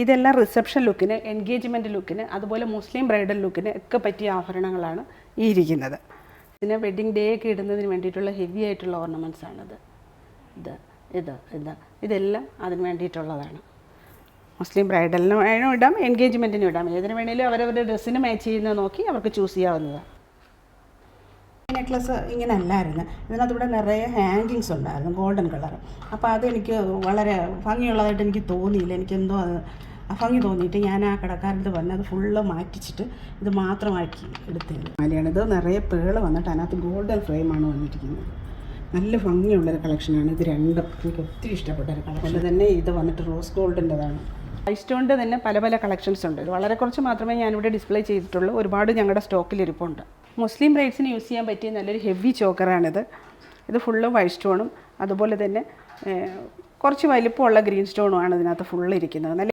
ഇതെല്ലാം reception ലുക്കിന്, engagement ലുക്കിന്, അതുപോലെ മുസ്ലിം bridal ലുക്കിന് ഒക്കെ പറ്റിയ ആഭരണങ്ങളാണ് ഈ ഇരിക്കുന്നത്. പിന്നെ വെഡ്ഡിങ് ഡേ ഒക്കെ ഇടുന്നതിന് വേണ്ടിയിട്ടുള്ള ഹെവി ആയിട്ടുള്ള ഓർണമെൻറ്റ്സ് ആണിത്. ഇതെല്ലാം അതിന് വേണ്ടിയിട്ടുള്ളതാണ്. മുസ്ലിം ബ്രൈഡലിനും ഇടാം, എൻഗേജ്മെൻറ്റിനും ഇടാം. ഏതിന് വേണമെങ്കിലും അവരവരുടെ ഡ്രസ്സിന് മാച്ച് ചെയ്യുന്നത് നോക്കി അവർക്ക് ചൂസ് ചെയ്യാവുന്നതാണ്. നെക്ലസ് ഇങ്ങനെ അല്ലായിരുന്നു, ഇതിനകത്തൂടെ നിറയെ ഹാങ്കിങ്സ് ഉണ്ടായിരുന്നു, ഗോൾഡൻ കളർ. അപ്പോൾ അതെനിക്ക് വളരെ ഭംഗിയുള്ളതായിട്ട് എനിക്ക് തോന്നിയില്ല. എനിക്കെന്തോ അത് ഭംഗി തോന്നിയിട്ട് ഞാൻ ആ കടക്കാരൻ്റെ പറഞ്ഞ് അത് ഫുള്ള് മാറ്റിച്ചിട്ട് ഇത് മാത്രമാക്കി എടുത്തത്. മാലയാണ് ഇത്. നിറയെ പേള് വന്നിട്ട് അതിനകത്ത് ഗോൾഡൻ ഫ്രെയിമാണ് വന്നിരിക്കുന്നത്. നല്ല ഭംഗിയുള്ളൊരു കളക്ഷനാണ് ഇത് രണ്ടും. എനിക്ക് ഒത്തിരി ഇഷ്ടപ്പെട്ട ഒരു കളക്ഷൻ. അതുപോലെ തന്നെ ഇത് വന്നിട്ട് റോസ് ഗോൾഡിൻ്റെതാണ്. ഐസ്റ്റോണിൻ്റെ തന്നെ പല പല കളക്ഷൻസ് ഉണ്ട്. വളരെ കുറച്ച് മാത്രമേ ഞാനിവിടെ ഡിസ്പ്ലേ ചെയ്തിട്ടുള്ളൂ. ഒരുപാട് ഞങ്ങളുടെ സ്റ്റോക്കിലിരിപ്പുണ്ട്. മുസ്ലിം ബ്രൈഡ്സിന് യൂസ് ചെയ്യാൻ പറ്റിയ നല്ലൊരു ഹെവി ചോക്കറാണിത്. ഇത് ഫുള്ള് വൈറ്റ് സ്റ്റോണും അതുപോലെ തന്നെ കുറച്ച് വലിപ്പമുള്ള ഗ്രീൻ സ്റ്റോണുമാണ് ഇതിനകത്ത് ഫുള്ള് ഇരിക്കുന്നത്. നല്ല